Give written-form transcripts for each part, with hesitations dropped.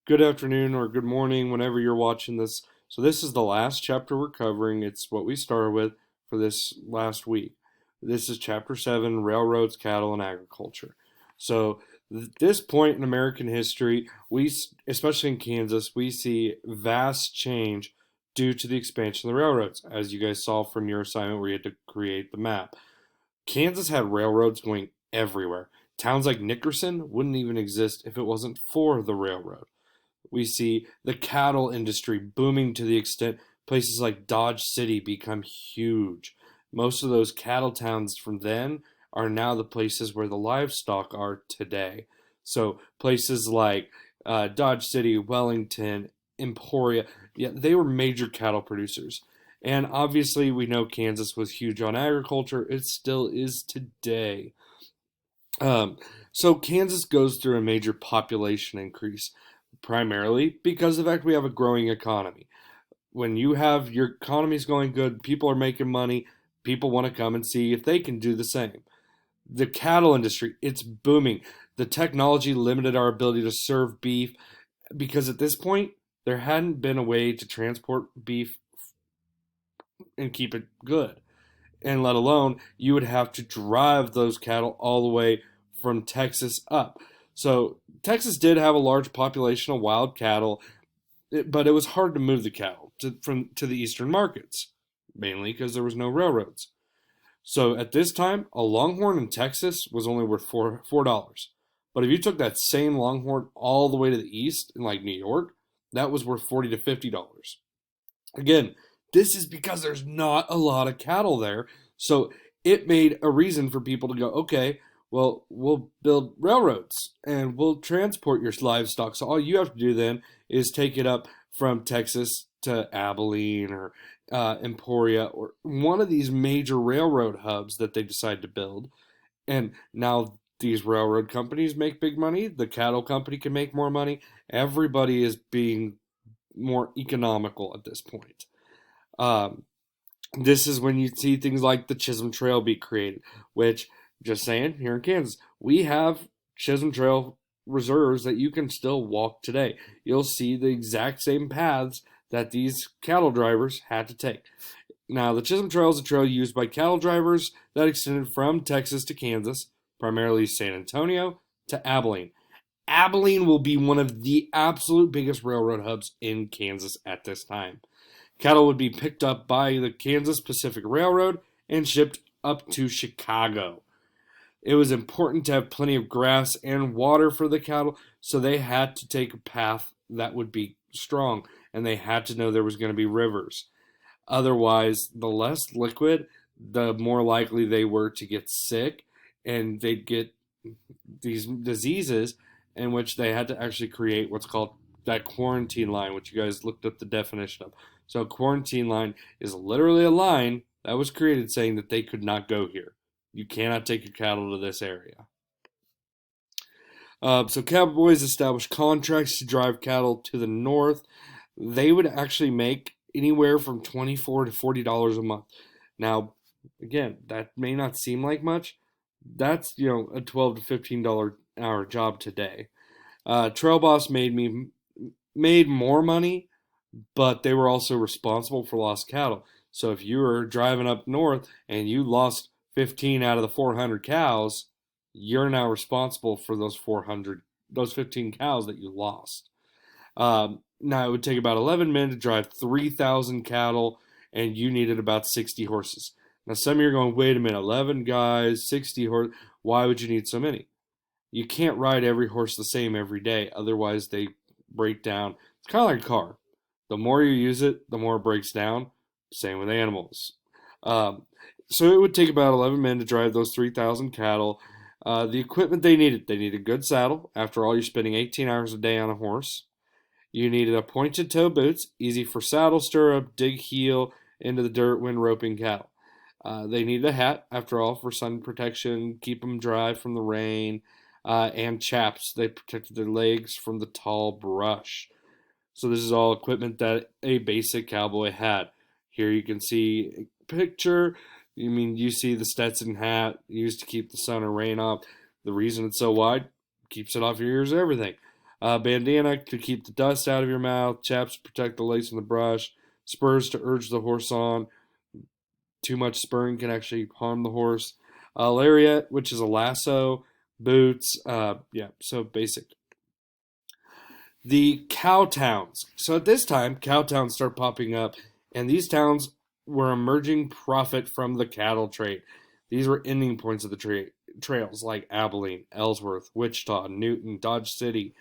Good afternoon or good morning whenever you're watching this. So this is the last chapter we're covering. It's what we started with for this last week. This is chapter 7, Railroads, Cattle, and Agriculture. So at this point in American history, especially in Kansas, we see vast change due to the expansion of the railroads, as you guys saw from your assignment where you had to create the map. Kansas had railroads going everywhere. Towns like Nickerson wouldn't even exist if it wasn't for the railroad. We see the cattle industry booming to the extent places like Dodge City become huge. Most of those cattle towns from then are now the places where the livestock are today. So places like Dodge City, Wellington, Emporia, yeah, they were major cattle producers. And obviously, we know Kansas was huge on agriculture. It still is today. Um, so Kansas goes through a major population increase, primarily because of the fact we have a growing economy. When you have your economy's going good, people are making money, people want to come and see if they can do the same. The cattle industry, it's booming. The technology limited our ability to serve beef because at this point, there hadn't been a way to transport beef and keep it good. And let alone you would have to drive those cattle all the way from Texas up. So Texas did have a large population of wild cattle, but it was hard to move the cattle to the eastern markets, mainly because there was no railroads. So at this time, a longhorn in Texas was only worth $4. But if you took that same longhorn all the way to the east in like New York, that was worth $40 to $50. Again, this is because there's not a lot of cattle there. So it made a reason for people to go, okay, well, we'll build railroads and we'll transport your livestock. So all you have to do then is take it up from Texas to Abilene or Emporia or one of these major railroad hubs that they decide to build. And now these railroad companies make big money. The cattle company can make more money. Everybody is being more economical at this point. Um, this is when you see things like the Chisholm Trail be created, which, just saying, here in Kansas, we have Chisholm Trail reserves that you can still walk today. You'll see the exact same paths that these cattle drivers had to take. Now, the Chisholm Trail is a trail used by cattle drivers that extended from Texas to Kansas, primarily San Antonio to Abilene. Abilene will be one of the absolute biggest railroad hubs in Kansas at this time. Cattle would be picked up by the Kansas Pacific Railroad and shipped up to Chicago. It was important to have plenty of grass and water for the cattle, so they had to take a path that would be strong, and they had to know there was going to be rivers. Otherwise, the less liquid, the more likely they were to get sick, and they'd get these diseases in which they had to actually create what's called that quarantine line, which you guys looked up the definition of. So, a quarantine line is literally a line that was created saying that they could not go here. You cannot take your cattle to this area. So, Cowboys established contracts to drive cattle to the north. They would actually make anywhere from $24 to $40 a month. Now, again, that may not seem like much. That's a $12 to $15 an hour job today. Trail Boss made more money, but they were also responsible for lost cattle. So if you were driving up north and you lost 15 out of the 400 cows, you're now responsible for those 15 cows that you lost. Now it would take about 11 men to drive 3,000 cattle, and you needed about 60 horses. Now some of you are going, wait a minute, 11 guys, 60 horses. Why would you need so many? You can't ride every horse the same every day, otherwise they break down. It's kind of like a car. The more you use it, the more it breaks down. Same with animals. Um, so it would take about 11 men to drive those 3,000 cattle. The equipment they needed a good saddle. After all, you're spending 18 hours a day on a horse. You needed a pointed toe boots, easy for saddle stirrup, dig heel into the dirt when roping cattle. They needed a hat, after all, for sun protection, keep them dry from the rain, and chaps. They protected their legs from the tall brush. So this is all equipment that a basic cowboy had. Here you can see a picture. You see the Stetson hat used to keep the sun or rain off. The reason it's so wide keeps it off your ears and everything. Bandana to keep the dust out of your mouth. Chaps to protect the lace from the brush. Spurs to urge the horse on. Too much spurring can actually harm the horse. Lariat, which is a lasso. Boots. Yeah, so basic. The cow towns. So at this time, cow towns start popping up, and these towns were emerging profit from the cattle trade. These were ending points of the trails like Abilene, Ellsworth, Wichita, Newton, Dodge City.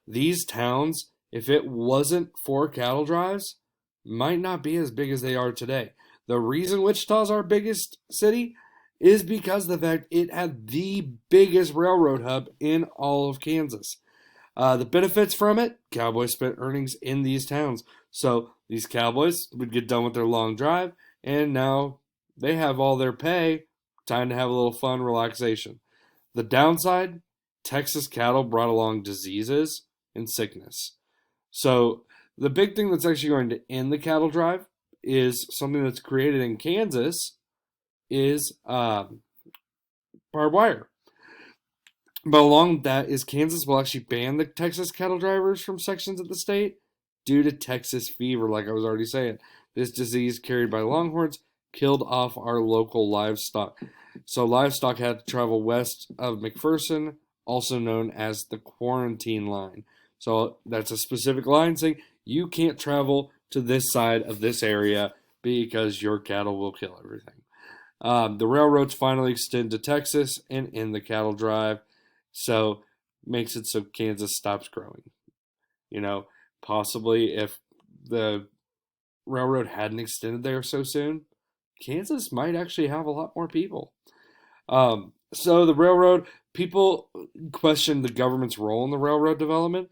These towns, if it wasn't for cattle drives, might not be as big as they are today. The reason Wichita's our biggest city is because of the fact it had the biggest railroad hub in all of Kansas. The benefits from it, Cowboys spent earnings in these towns. So these Cowboys would get done with their long drive, and now they have all their pay. Time to have a little fun, relaxation. The downside, Texas cattle brought along diseases and sickness. So the big thing that's actually going to end the cattle drive is something that's created in Kansas is barbed wire. But along with that is Kansas will actually ban the Texas cattle drivers from sections of the state due to Texas fever, like I was already saying. This disease carried by longhorns killed off our local livestock. So livestock had to travel west of McPherson, also known as the quarantine line. So that's a specific line saying you can't travel to this side of this area because your cattle will kill everything. The railroads finally extend to Texas and end the cattle drive. So makes it so Kansas stops growing. You know, possibly if the railroad hadn't extended there so soon, Kansas might actually have a lot more people. So the railroad, people questioned the government's role in the railroad development.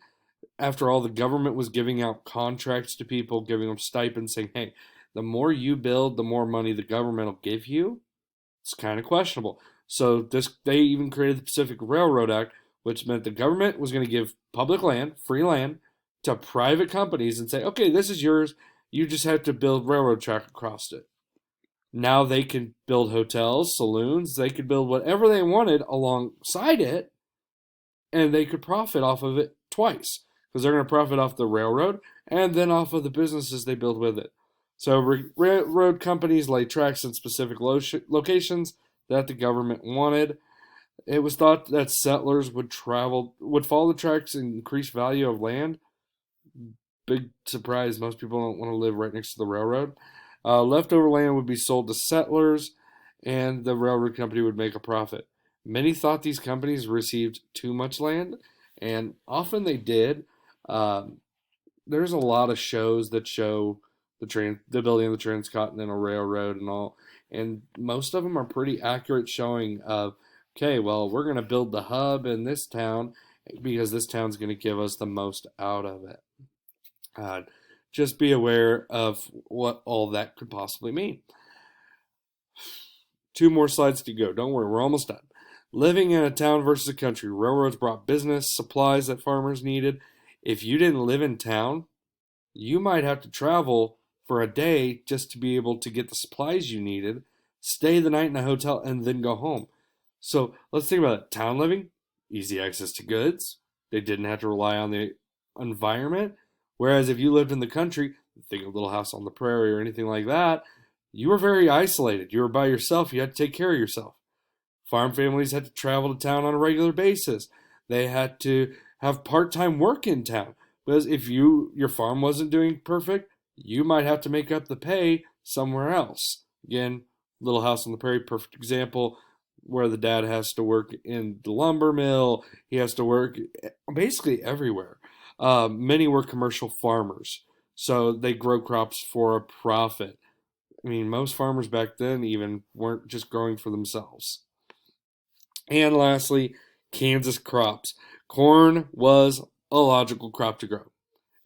After all, the government was giving out contracts to people, giving them stipends, saying, hey, the more you build, the more money the government will give you. It's kind of questionable. So they even created the Pacific Railroad Act, which meant the government was going to give public land, free land, to private companies and say, okay, this is yours. You just have to build railroad track across it. Now they can build hotels, saloons. They could build whatever they wanted alongside it, and they could profit off of it twice because they're going to profit off the railroad and then off of the businesses they build with it. So railroad companies lay tracks in specific locations that the government wanted. It was thought that settlers would follow the tracks and increase value of land. Big surprise, most people don't want to live right next to the railroad. Leftover land would be sold to settlers, and the railroad company would make a profit. Many thought these companies received too much land, and often they did. There's a lot of shows that show the building of the Transcontinental Railroad and all, and most of them are pretty accurate showing of, okay, well, we're going to build the hub in this town because this town's going to give us the most out of it. Just be aware of what all that could possibly mean. 2 more slides to go. Don't worry, we're almost done. Living in a town versus a country. Railroads brought business, supplies that farmers needed. If you didn't live in town, you might have to travel for a day just to be able to get the supplies you needed, stay the night in a hotel, and then go home. So let's think about it. Town living, easy access to goods. They didn't have to rely on the environment. Whereas if you lived in the country, think of Little House on the Prairie or anything like that, you were very isolated. You were by yourself. You had to take care of yourself. Farm families had to travel to town on a regular basis. They had to have part-time work in town. Because if your farm wasn't doing perfect, you might have to make up the pay somewhere else. Again, Little House on the Prairie, perfect example, where the dad has to work in the lumber mill. He has to work basically everywhere. Many were commercial farmers, so they grow crops for a profit. I mean, most farmers back then even weren't just growing for themselves. And lastly, Kansas crops. Corn was a logical crop to grow.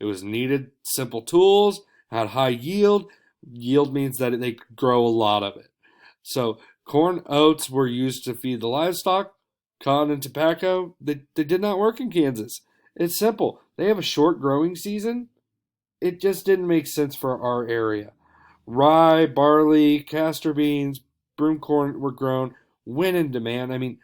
It was needed simple tools, had high yield. Yield means that they could grow a lot of it. So corn, oats were used to feed the livestock. Cotton and tobacco, they did not work in Kansas. It's simple. They have a short growing season. It just didn't make sense for our area. Rye, barley, castor beans, broom corn were grown when in demand. I mean,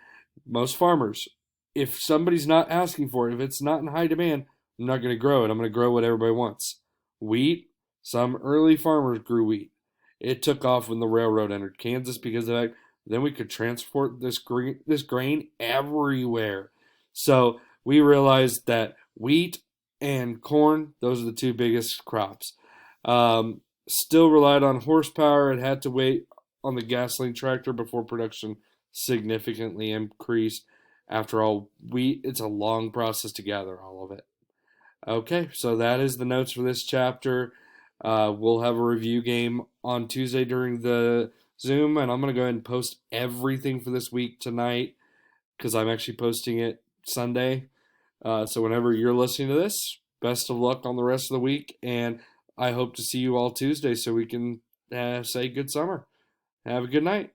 most farmers, if somebody's not asking for it, if it's not in high demand, I'm not going to grow it. I'm going to grow what everybody wants. Wheat, some early farmers grew wheat. It took off when the railroad entered Kansas because of that. Then we could transport this grain everywhere. So we realized that wheat and corn, those are the two biggest crops. Still relied on horsepower. It had to wait on the gasoline tractor before production significantly increased. After all, wheat, it's a long process to gather all of it. Okay, so that is the notes for this chapter. We'll have a review game on Tuesday during the Zoom, and I'm going to go ahead and post everything for this week tonight because I'm actually posting it Sunday. So whenever you're listening to this, best of luck on the rest of the week, and I hope to see you all Tuesday so we can say good summer. Have a good night.